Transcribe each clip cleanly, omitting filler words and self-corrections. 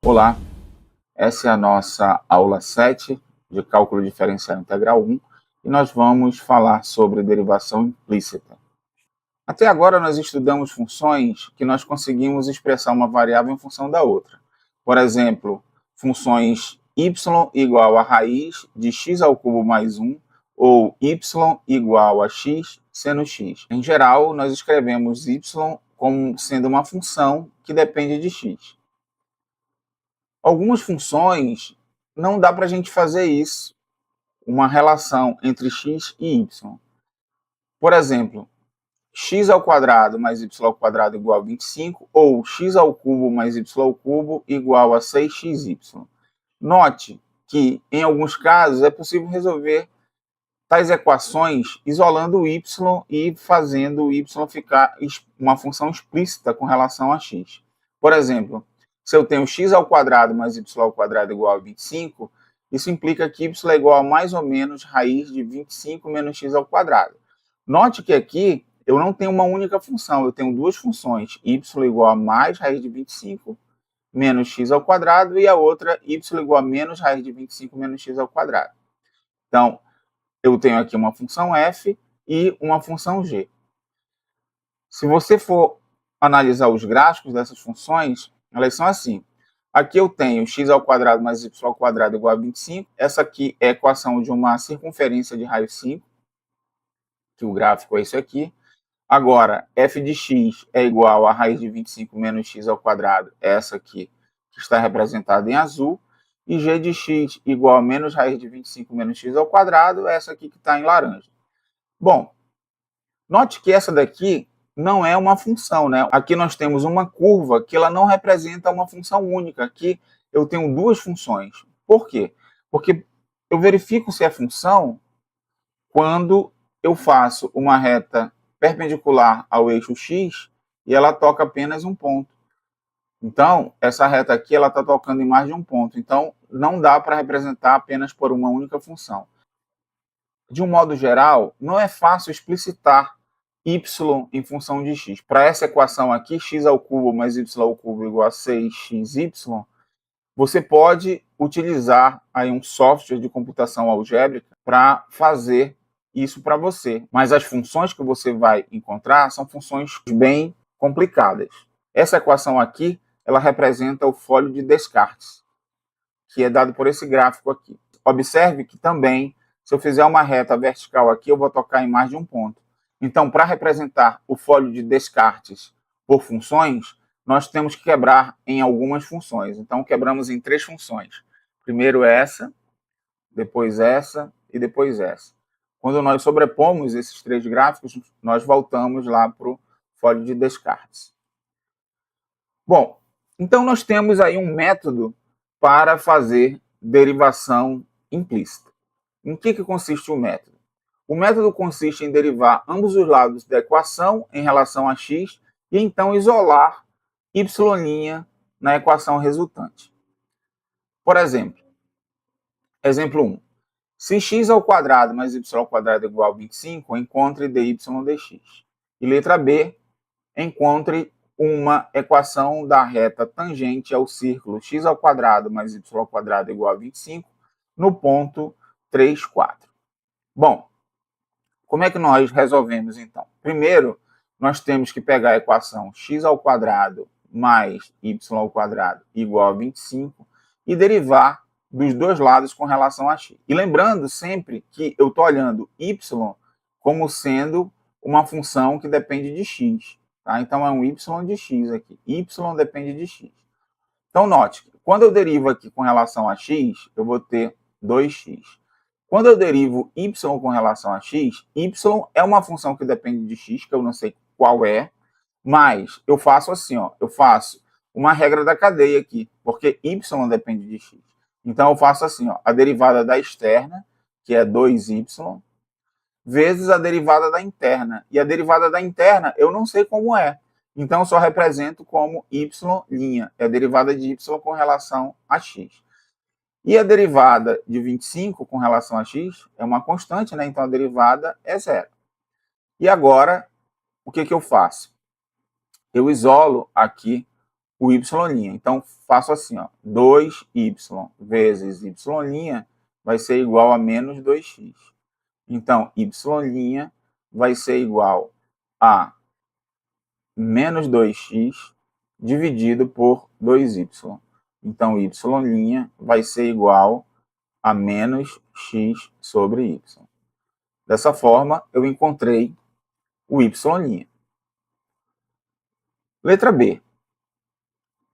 Olá, essa é a nossa aula 7 de Cálculo Diferencial Integral 1 e nós vamos falar sobre derivação implícita. Até agora nós estudamos funções que nós conseguimos expressar uma variável em função da outra. Por exemplo, funções y igual a raiz de x ao cubo mais 1 ou y igual a x seno x. Em geral, nós escrevemos y como sendo uma função que depende de x. Algumas funções não dá para a gente fazer isso, uma relação entre x e y. Por exemplo, x ao quadrado mais y ao quadrado igual a 25, ou x ao cubo mais y ao cubo igual a 6xy. Note que, em alguns casos, é possível resolver tais equações isolando o y e fazendo o y ficar uma função explícita com relação a x. Por exemplo, se eu tenho x ao quadrado mais y ao quadrado igual a 25, isso implica que y é igual a mais ou menos raiz de 25 menos x ao quadrado. Note que aqui eu não tenho uma única função, eu tenho duas funções, y igual a mais raiz de 25 menos x ao quadrado e a outra y igual a menos raiz de 25 menos x ao quadrado. Então, eu tenho aqui uma função f e uma função g. Se você for analisar os gráficos dessas funções, elas são assim. Aqui eu tenho x ao quadrado mais y ao quadrado igual a 25. Essa aqui é a equação de uma circunferência de raio 5, que o gráfico é isso aqui. Agora, f de x é igual a raiz de 25 menos x ao quadrado, essa aqui, que está representada em azul. E g de x igual a menos raiz de 25 menos x ao quadrado, essa aqui que está em laranja. Bom, note que essa daqui não é uma função, né? Aqui nós temos uma curva que ela não representa uma função única. Aqui eu tenho duas funções. Por quê? Porque eu verifico se é função quando eu faço uma reta perpendicular ao eixo x e ela toca apenas um ponto. Então, essa reta aqui ela está tocando em mais de um ponto. Então, não dá para representar apenas por uma única função. De um modo geral, não é fácil explicitar y em função de x. Para essa equação aqui, x ao cubo mais y ao cubo igual a 6xy, você pode utilizar aí um software de computação algébrica para fazer isso para você. Mas as funções que você vai encontrar são funções bem complicadas. Essa equação aqui, ela representa o folho de Descartes, que é dado por esse gráfico aqui. Observe que também, se eu fizer uma reta vertical aqui, eu vou tocar em mais de um ponto. Então, para representar o folho de Descartes por funções, nós temos que quebrar em algumas funções. Então, quebramos em três funções. Primeiro essa, depois essa e depois essa. Quando nós sobrepomos esses três gráficos, nós voltamos lá para o folho de Descartes. Bom, então nós temos aí um método para fazer derivação implícita. Em que consiste o método? O método consiste em derivar ambos os lados da equação em relação a x e então isolar y' na equação resultante. Por exemplo, exemplo 1. Se x ao quadrado mais y ao quadrado é igual a 25, encontre dy dx. E letra B, encontre uma equação da reta tangente ao círculo x ao quadrado mais y ao quadrado é igual a 25 no ponto 3, 4. Bom, como é que nós resolvemos então? Primeiro, nós temos que pegar a equação x ao quadrado mais y ao quadrado igual a 25 e derivar dos dois lados com relação a x. E lembrando sempre que eu estou olhando y como sendo uma função que depende de x. Tá? Então, é um y de x aqui. Y depende de x. Então, note, quando eu derivo aqui com relação a x, eu vou ter 2x. Quando eu derivo y com relação a x, y é uma função que depende de x, que eu não sei qual é, mas eu faço assim, ó, eu faço uma regra da cadeia aqui, porque y depende de x. Então, eu faço assim, ó, a derivada da externa, que é 2y, vezes a derivada da interna. E a derivada da interna eu não sei como é. Então, eu só represento como y', é a derivada de y com relação a x. E a derivada de 25 com relação a x é uma constante, né? Então, a derivada é zero. E agora, o que eu faço? Eu isolo aqui o y'. Então, faço assim, ó, 2y vezes y' vai ser igual a menos 2x. Então, y' vai ser igual a menos 2x dividido por 2y. Então, y' vai ser igual a menos x sobre y. Dessa forma, eu encontrei o y'. Letra B.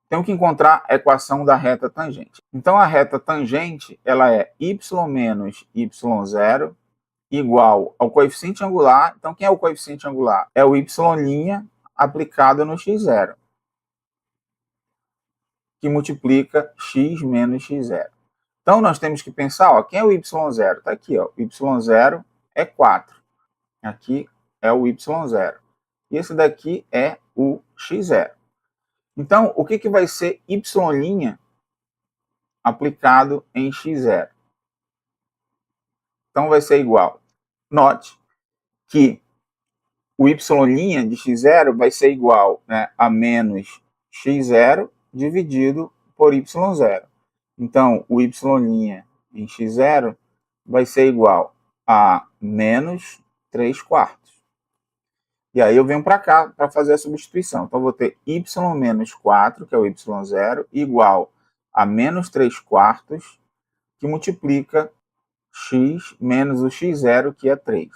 Tenho que encontrar a equação da reta tangente. Então, a reta tangente ela é y menos y0 igual ao coeficiente angular. Então, quem é o coeficiente angular? É o y' aplicado no x0, que multiplica x menos x0. Então, nós temos que pensar, ó, quem é o y0? Está aqui, ó, o y0 é 4. Aqui é o y0. E esse daqui é o x0. Então, o que vai ser y' aplicado em x0? Então, vai ser igual. Note que o y' de x0 vai ser igual, né, a menos x0 dividido por y0. Então, o y' em x0 vai ser igual a menos 3/4. E aí eu venho para cá para fazer a substituição. Então, eu vou ter y menos 4, que é o y0, igual a menos 3/4, que multiplica x menos o x0, que é 3.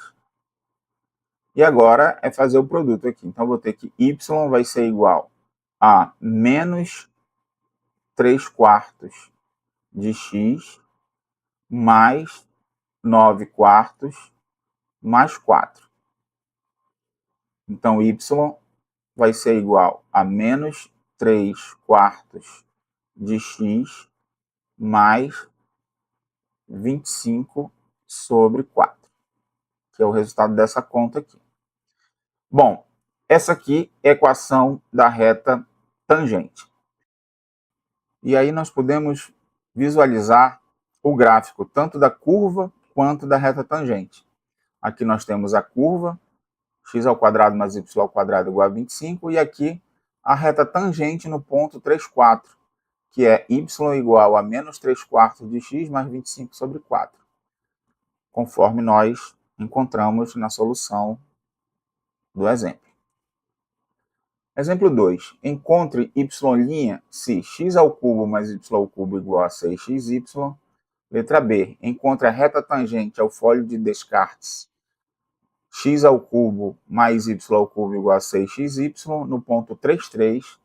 E agora é fazer o produto aqui. Então, eu vou ter que y vai ser igual a menos 3/4 de x mais 9/4 mais 4. Então, y vai ser igual a menos 3/4 de x mais 25 sobre 4, que é o resultado dessa conta aqui. Bom, essa aqui é a equação da reta tangente. E aí nós podemos visualizar o gráfico tanto da curva quanto da reta tangente. Aqui nós temos a curva, x² mais y² igual a 25, e aqui a reta tangente no ponto 3,4, que é y igual a menos 3/4 de x mais 25 sobre 4, conforme nós encontramos na solução do exemplo. Exemplo 2. Encontre y' se x² mais y³ igual a 6xy. Letra B. Encontre a reta tangente ao fólio de Descartes x³ mais y³ igual a 6xy no ponto 3,3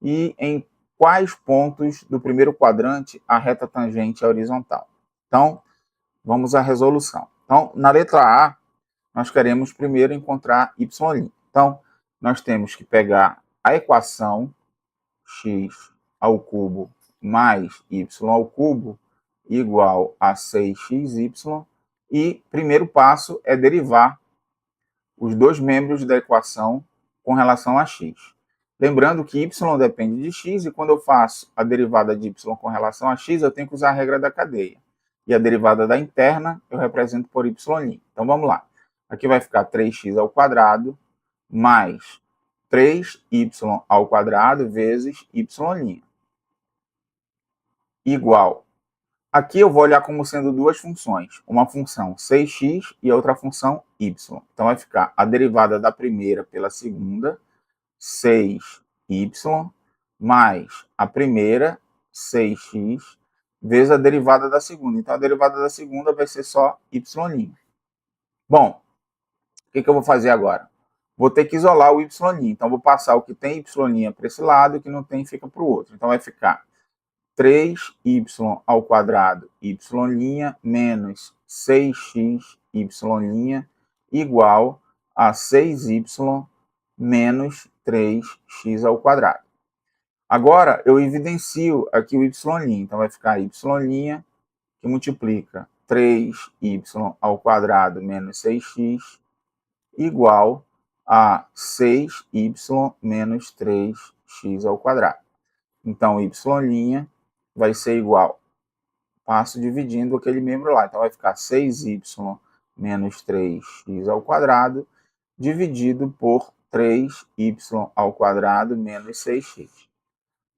e em quais pontos do primeiro quadrante a reta tangente é horizontal. Então, vamos à resolução. Então, na letra A, nós queremos primeiro encontrar y'. Então, nós temos que pegar a equação x³ mais y³ igual a 6xy e primeiro passo é derivar os dois membros da equação com relação a x. Lembrando que y depende de x e quando eu faço a derivada de y com relação a x, eu tenho que usar a regra da cadeia. E a derivada da interna eu represento por y'. Então vamos lá. Aqui vai ficar 3x² mais 3y² vezes y' igual. Aqui eu vou olhar como sendo duas funções, uma função 6x e outra função y. Então vai ficar a derivada da primeira pela segunda, 6y, mais a primeira, 6x, vezes a derivada da segunda. Então a derivada da segunda vai ser só y'. Bom, o que eu vou fazer agora? Vou ter que isolar o y'. Então vou passar o que tem y' para esse lado e o que não tem fica para o outro. Então vai ficar 3y² y' menos 6xy' igual a 6y menos 3x². Agora, eu evidencio aqui o y'. Então, vai ficar y' que multiplica 3y² menos 6x igual a 6y menos 3x². Então, y' vai ser igual, passo dividindo aquele membro lá. Então, vai ficar 6y menos 3x² dividido por 3y² menos 6x.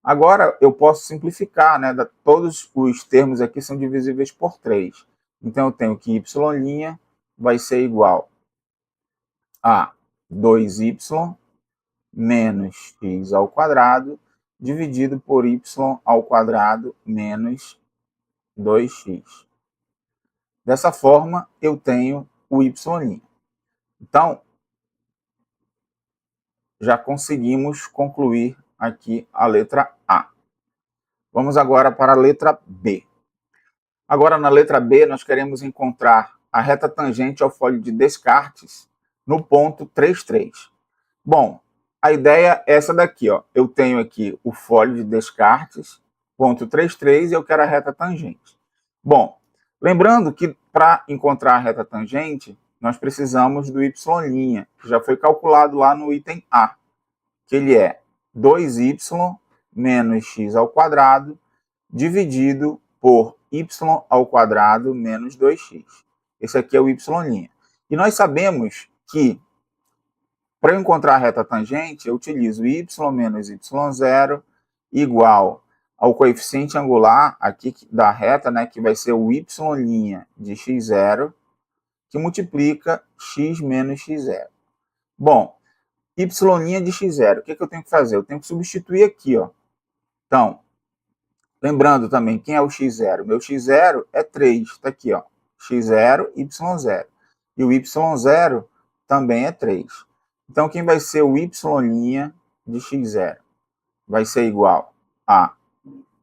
Agora, eu posso simplificar, né? Todos os termos aqui são divisíveis por 3. Então, eu tenho que y' vai ser igual a 2y menos x ao quadrado dividido por y ao quadrado menos 2x. Dessa forma, eu tenho o y'. Então, já conseguimos concluir aqui a letra A. Vamos agora para a letra B. Agora, na letra B, nós queremos encontrar a reta tangente ao fólio de Descartes no ponto 33. Bom, a ideia é essa daqui, ó. Eu tenho aqui o fólio de Descartes, ponto 33, e eu quero a reta tangente. Bom, lembrando que para encontrar a reta tangente, nós precisamos do y', que já foi calculado lá no item A, que ele é 2y menos x ao quadrado dividido por y ao quadrado menos 2x. Esse aqui é o y'. E nós sabemos que para eu encontrar a reta tangente, eu utilizo y menos y0 igual ao coeficiente angular aqui da reta, né, que vai ser o y' de x0, que multiplica x menos x0. Bom, y' de x0, o que eu tenho que fazer? Eu tenho que substituir aqui, ó. Então, lembrando também, quem é o x0? Meu x0 é 3, está aqui, ó. x0, y0. E o y0 também é 3. Então, quem vai ser o y' de x0? Vai ser igual a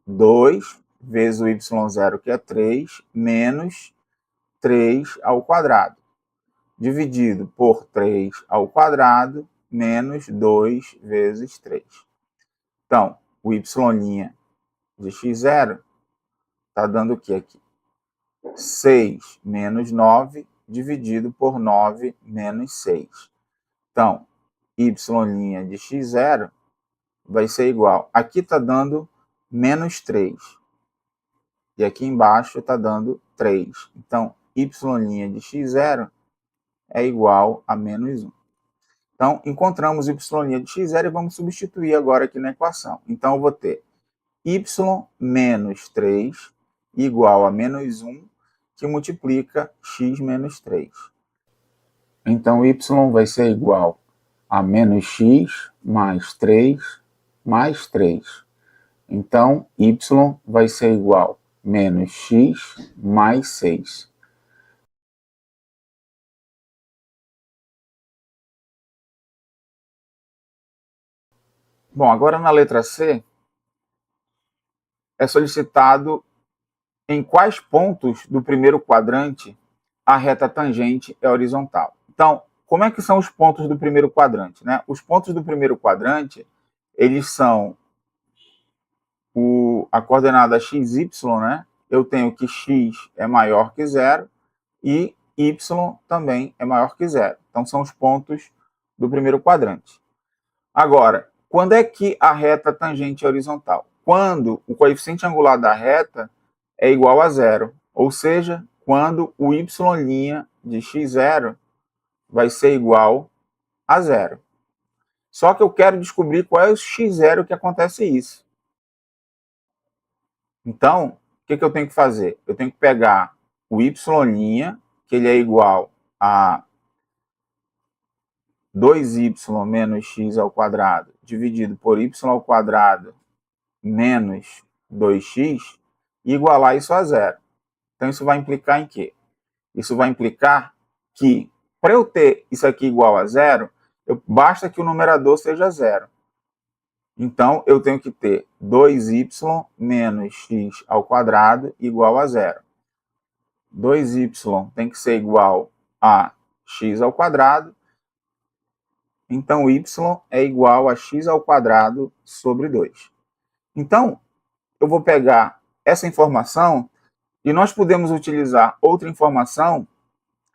2 vezes o y0, que é 3, menos 3 ao quadrado, dividido por 3 ao quadrado, menos 2 vezes 3. Então, o y' de x0 está dando o que aqui? 6 menos 9, dividido por 9 menos 6. Então, y' de x0 vai ser igual. Aqui está dando menos 3. E aqui embaixo está dando 3. Então, y' de x0 é igual a menos 1. Então, encontramos y' de x0 e vamos substituir agora aqui na equação. Então, eu vou ter y menos 3 igual a menos 1, que multiplica x menos 3. Então, y vai ser igual a menos x mais 3 mais 3. Então, y vai ser igual a menos x mais 6. Bom, agora na letra C, é solicitado em quais pontos do primeiro quadrante a reta tangente é horizontal. Então, como é que são os pontos do primeiro quadrante, né? Os pontos do primeiro quadrante, eles são a coordenada xy, né? Eu tenho que x é maior que 0 e y também é maior que 0. Então, são os pontos do primeiro quadrante. Agora, quando é que a reta tangente é horizontal? Quando o coeficiente angular da reta é igual a 0, ou seja, quando o y' de x0 vai ser igual a 0. Só que eu quero descobrir qual é o x0 que acontece isso. Então, o que eu tenho que fazer? Eu tenho que pegar o y', que ele é igual a 2y menos x ao quadrado, dividido por y ao quadrado menos 2x, e igualar isso a 0. Então, isso vai implicar em quê? Isso vai implicar que, para eu ter isso aqui igual a 0, basta que o numerador seja 0. Então, eu tenho que ter 2y menos x ao quadrado igual a 0. 2y tem que ser igual a x ao quadrado. Então, y é igual a x ao quadrado sobre 2. Então, eu vou pegar essa informação e nós podemos utilizar outra informação,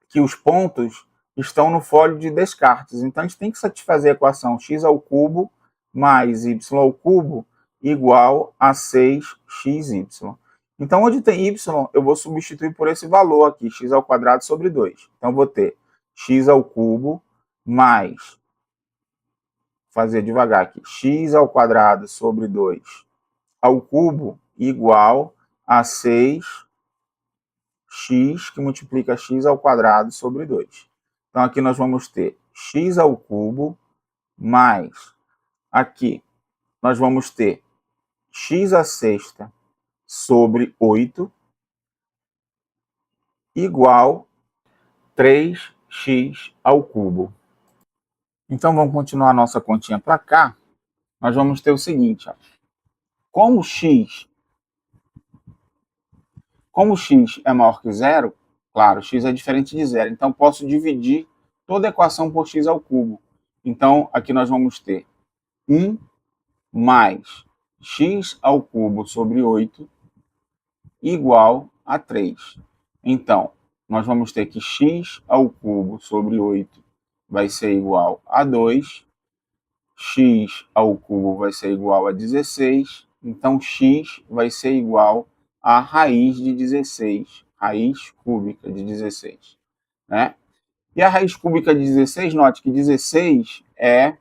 que os pontos estão no fólio de Descartes. Então, a gente tem que satisfazer a equação x ao cubo mais y ao cubo igual a 6xy. Então, onde tem y, eu vou substituir por esse valor aqui, x ao quadrado sobre 2. Então, eu vou ter x ao cubo mais, fazer devagar aqui, x ao quadrado sobre 2 ao cubo igual a 6x que multiplica x ao quadrado sobre 2. Então, aqui nós vamos ter x ao cubo mais, aqui, nós vamos ter x à sexta sobre 8 igual 3x ao cubo. Então, vamos continuar a nossa continha para cá. Nós vamos ter o seguinte, ó. Como x é maior que zero, claro, x é diferente de zero, então posso dividir toda a equação por x ao cubo. Então, aqui nós vamos ter 1 mais x ao cubo sobre 8 igual a 3. Então, nós vamos ter que x ao cubo sobre 8 vai ser igual a 2, x ao cubo vai ser igual a 16, então x vai ser igual a raiz de 16, raiz cúbica de 16, né? E a raiz cúbica de 16, note que 16 é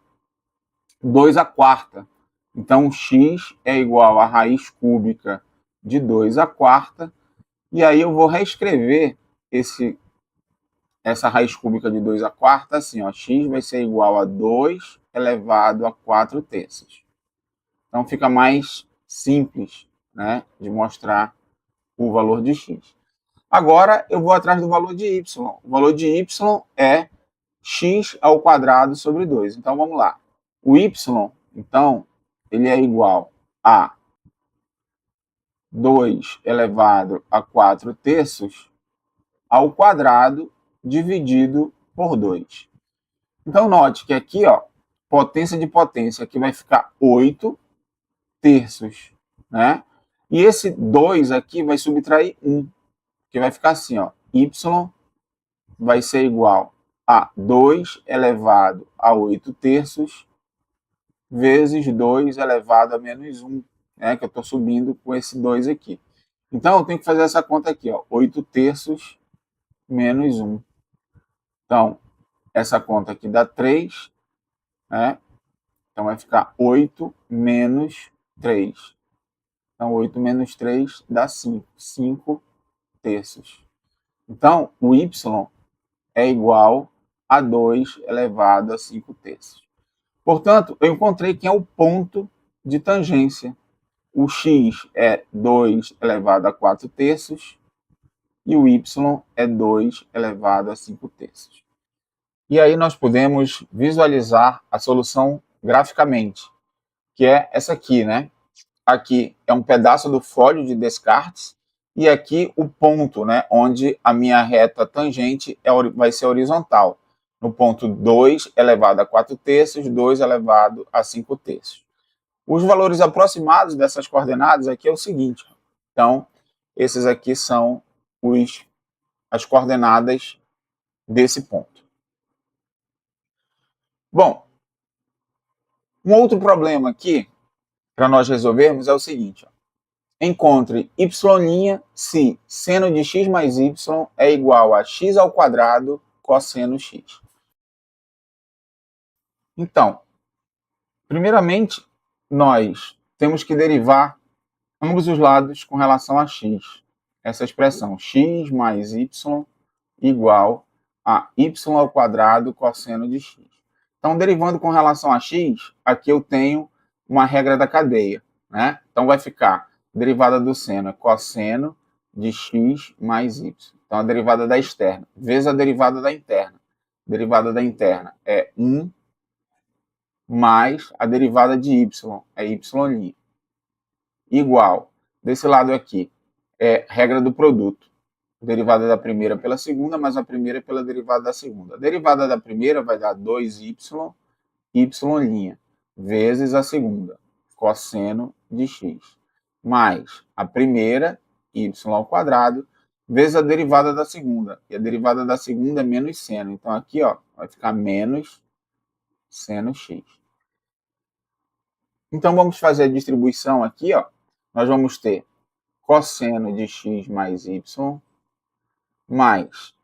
2 à quarta. Então, x é igual a raiz cúbica de 2 à quarta. E aí eu vou reescrever essa raiz cúbica de 2 à quarta assim, ó, x vai ser igual a 2 elevado a 4 terços. Então, fica mais simples, né, de mostrar o valor de x. Agora, eu vou atrás do valor de y. O valor de y é x ao quadrado sobre 2. Então, vamos lá. O y, então, ele é igual a 2 elevado a 4 terços ao quadrado dividido por 2. Então, note que aqui, ó, potência de potência, aqui vai ficar 8 terços, né? E esse 2 aqui vai subtrair 1, que vai ficar assim, ó, y vai ser igual a 2 elevado a 8 terços vezes 2 elevado a menos 1, né, que eu estou subindo com esse 2 aqui. Então, eu tenho que fazer essa conta aqui, ó, 8 terços menos 1. Então, essa conta aqui dá 3, né? Então, vai ficar 8 menos 3. Então, 8 menos 3 dá 5. 5 terços. Então, o y é igual a 2 elevado a 5 terços. Portanto, eu encontrei quem é o ponto de tangência. O x é 2 elevado a 4 terços e o y é 2 elevado a 5 terços. E aí nós podemos visualizar a solução graficamente, que é essa aqui, né? Aqui é um pedaço do folho de Descartes e aqui o ponto, né, onde a minha reta tangente vai ser horizontal. No ponto 2 elevado a 4 terços, 2 elevado a 5 terços. Os valores aproximados dessas coordenadas aqui é o seguinte. Então, esses aqui são as coordenadas desse ponto. Bom, um outro problema aqui, para nós resolvermos, é o seguinte. Ó. Encontre y' se seno de x mais y é igual a x ao quadrado cosseno x. Então, primeiramente, nós temos que derivar ambos os lados com relação a x. Essa expressão x mais y igual a y ao quadrado cosseno de x. Então, derivando com relação a x, aqui eu tenho uma regra da cadeia, né? Então, vai ficar derivada do seno é cosseno de x mais y. Então, a derivada da externa vezes a derivada da interna. A derivada da interna é 1 mais a derivada de y, é y', igual, desse lado aqui, é regra do produto. Derivada da primeira pela segunda, mais a primeira pela derivada da segunda. A derivada da primeira vai dar 2y, y', vezes a segunda, cosseno de x, mais a primeira, y ao quadrado, vezes a derivada da segunda. E a derivada da segunda é menos seno. Então, aqui, ó, vai ficar menos seno x. Então, vamos fazer a distribuição aqui, ó. Nós vamos ter cosseno de x mais y, mais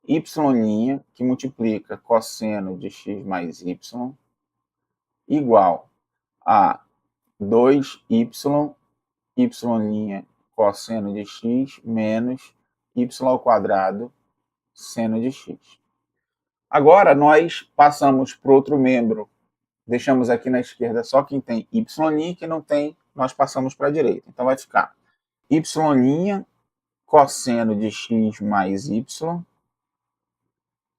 y', que multiplica cosseno de x mais y, igual a 2y y' cosseno de x menos y ao quadrado seno de x. Agora, nós passamos para o outro membro. Deixamos aqui na esquerda só quem tem y', que não tem, nós passamos para a direita. Então, vai ficar y' cosseno de x mais y.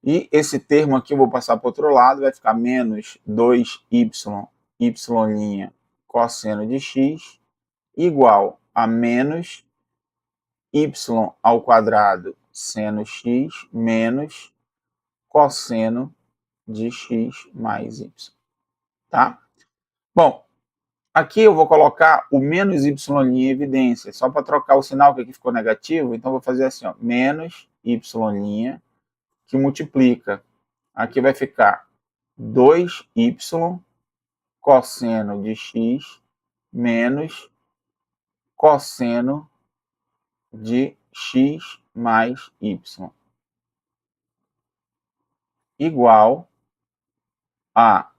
E esse termo aqui eu vou passar para o outro lado, vai ficar menos 2y, y' cosseno de x, igual a menos y ao quadrado seno x menos cosseno de x mais y. Tá? Bom, aqui eu vou colocar o menos y' em evidência, só para trocar o sinal que aqui ficou negativo, então vou fazer assim, ó, menos y' que multiplica. Aqui vai ficar 2y cosseno de x menos cosseno de x mais y igual a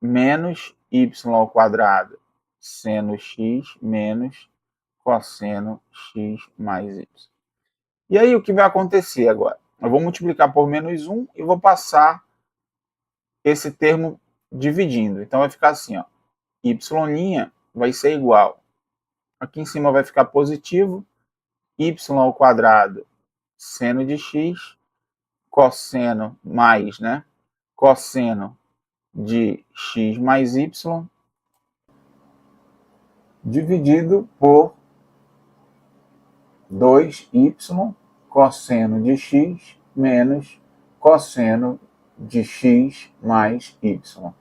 menos y ao quadrado seno x menos cosseno x mais y. E aí o que vai acontecer agora? Eu vou multiplicar por menos 1 e vou passar esse termo dividindo. Então vai ficar assim, ó, y' vai ser igual. Aqui em cima vai ficar positivo, y ao quadrado seno de x, cosseno mais, né? Cosseno de x mais y, dividido por 2y cosseno de x menos cosseno de x mais y.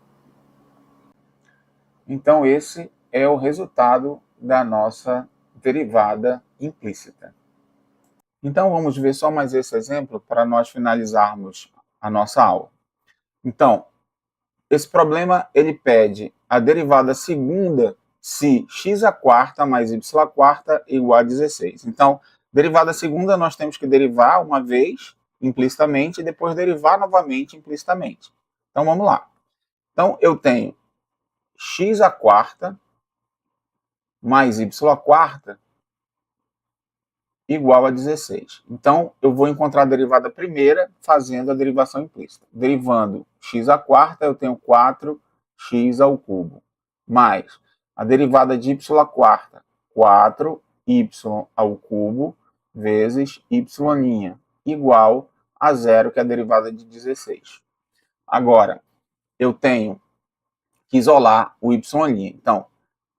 Então, esse é o resultado da nossa derivada implícita. Então, vamos ver só mais esse exemplo para nós finalizarmos a nossa aula. Então, esse problema ele pede a derivada segunda se x² mais y² é igual a 16. Então, derivada segunda nós temos que derivar uma vez implicitamente e depois derivar novamente implicitamente. Então, vamos lá. Então, eu tenho x² mais y² igual a 16. Então, eu vou encontrar a derivada primeira fazendo a derivação implícita. Derivando x², eu tenho 4x ao cubo, mais a derivada de y², 4y ao cubo, vezes y', igual a 0, que é a derivada de 16. Agora, eu tenho que isolar o y'. Então,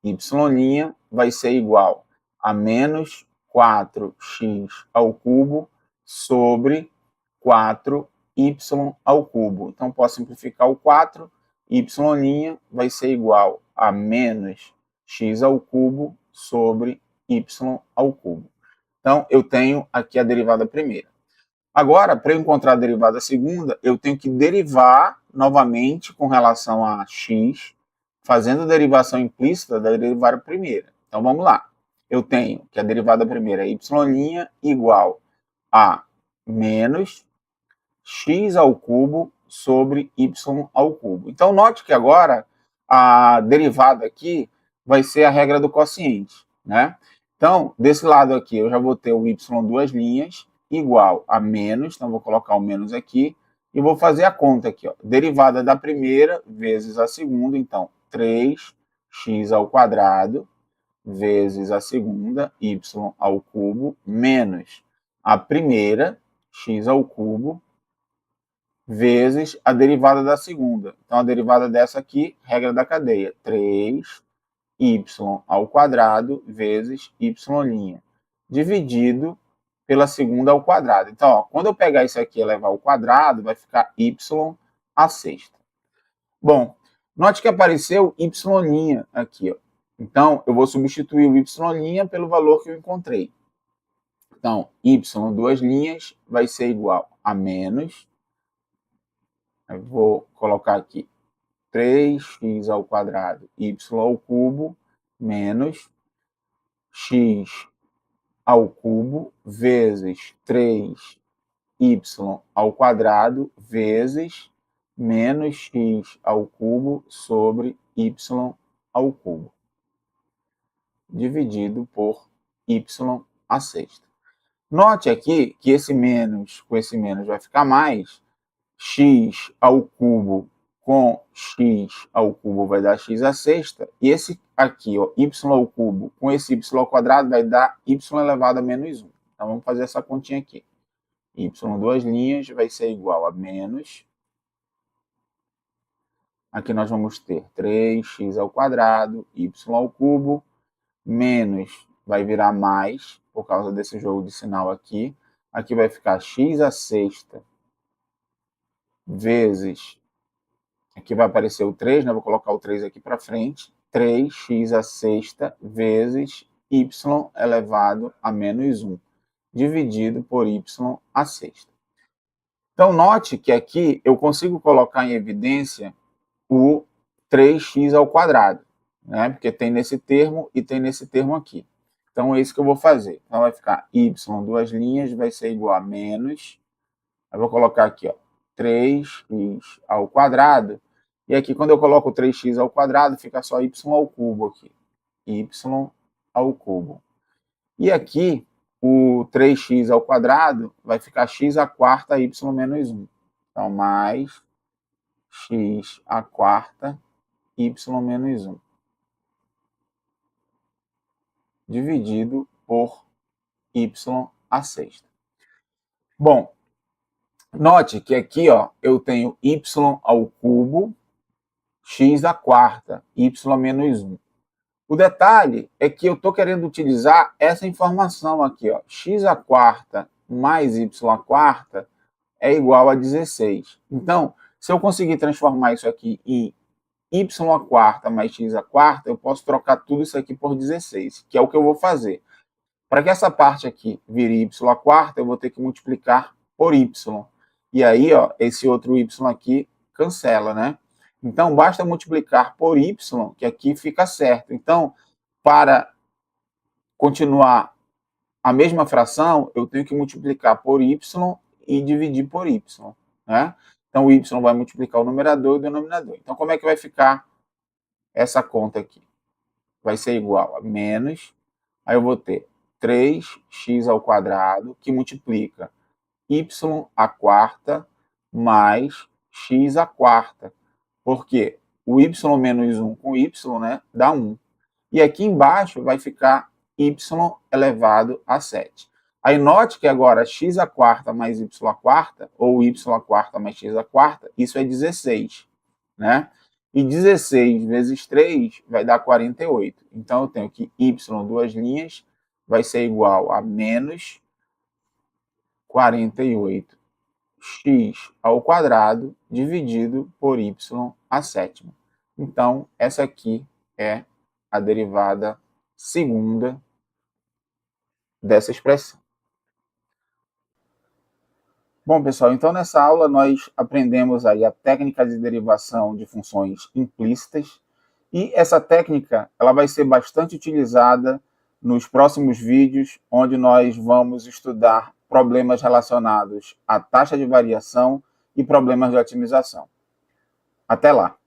y' vai ser igual a menos 4x ao cubo sobre 4y ao cubo. Então, posso simplificar o 4, y' vai ser igual a menos x ao cubo sobre y ao cubo. Então, eu tenho aqui a derivada primeira. Agora, para eu encontrar a derivada segunda, eu tenho que derivar novamente com relação a x, fazendo a derivação implícita da derivada primeira. Então, vamos lá. Eu tenho que a derivada primeira é y' igual a menos x ao cubo sobre y ao cubo. Então, note que agora a derivada aqui vai ser a regra do quociente, né? Então, desse lado aqui, eu já vou ter o y duas linhas igual a menos, então vou colocar o menos aqui, e vou fazer a conta aqui, ó. Derivada da primeira vezes a segunda, então 3x ao quadrado vezes a segunda, y ao cubo, menos a primeira, x ao cubo, vezes a derivada da segunda. Então, a derivada dessa aqui, regra da cadeia, 3y ao quadrado vezes y', dividido pela segunda ao quadrado. Então, ó, quando eu pegar isso aqui e levar ao quadrado, vai ficar y à sexta. Bom, note que apareceu y' aqui, ó. Então, eu vou substituir o y' pelo valor que eu encontrei. Então, y duas linhas vai ser igual a menos, eu vou colocar aqui 3x ao quadrado, y ao cubo, menos x ao cubo, vezes 3y ao quadrado, vezes menos x ao cubo sobre y ao cubo. dividido por y à sexta. Note aqui que esse menos com esse menos vai ficar mais, x ao cubo com x ao cubo vai dar x à sexta, e esse aqui, ó, y ao cubo com esse y ao quadrado vai dar y elevado a menos 1. Então, vamos fazer essa continha aqui. Y, duas linhas, vai ser igual a menos. Aqui nós vamos ter 3x ao quadrado, y ao cubo, menos vai virar mais, por causa desse jogo de sinal aqui. Aqui vai ficar x à sexta vezes, aqui vai aparecer o 3, né? Vou colocar o 3 aqui para frente, 3x à sexta vezes y elevado a menos 1, dividido por y à sexta. Então, note que aqui eu consigo colocar em evidência o 3x ao quadrado, né? Porque tem nesse termo e tem nesse termo aqui. Então, é isso que eu vou fazer. Então, vai ficar y, duas linhas, vai ser igual a menos, eu vou colocar aqui, ó, 3x ao quadrado, e aqui quando eu coloco 3x ao quadrado, fica só y ao cubo aqui, y ao cubo. E aqui, o 3x ao quadrado vai ficar x à quarta y menos 1. Então, mais x à quarta y menos 1. Dividido por y à sexta. Bom, note que aqui, ó, eu tenho y ao cubo, x à quarta, y menos 1. O detalhe é que eu estou querendo utilizar essa informação aqui, ó, x à quarta mais y à quarta é igual a 16. Então, se eu conseguir transformar isso aqui em y à quarta mais x à quarta, eu posso trocar tudo isso aqui por 16, que é o que eu vou fazer. Para que essa parte aqui vire y à quarta, eu vou ter que multiplicar por y. E aí, ó, esse outro y aqui cancela, né? Então, basta multiplicar por y, que aqui fica certo. Então, para continuar a mesma fração, eu tenho que multiplicar por y e dividir por y, né? Então, o y vai multiplicar o numerador e o denominador. Então, como é que vai ficar essa conta aqui? Vai ser igual a menos, aí eu vou ter 3x ao quadrado, que multiplica y à quarta mais x à quarta. Porque o y menos 1 com y, né, dá 1. E aqui embaixo vai ficar y elevado a 7. Aí note que agora x à quarta mais y à quarta, ou y à quarta mais x à quarta, isso é 16, né? E 16 vezes 3 vai dar 48. Então, eu tenho que y, duas linhas, vai ser igual a menos 48x ao quadrado dividido por y à sétima. Então, essa aqui é a derivada segunda dessa expressão. Bom, pessoal, então nessa aula nós aprendemos aí a técnica de derivação de funções implícitas, e essa técnica ela vai ser bastante utilizada nos próximos vídeos, onde nós vamos estudar problemas relacionados à taxa de variação e problemas de otimização. Até lá!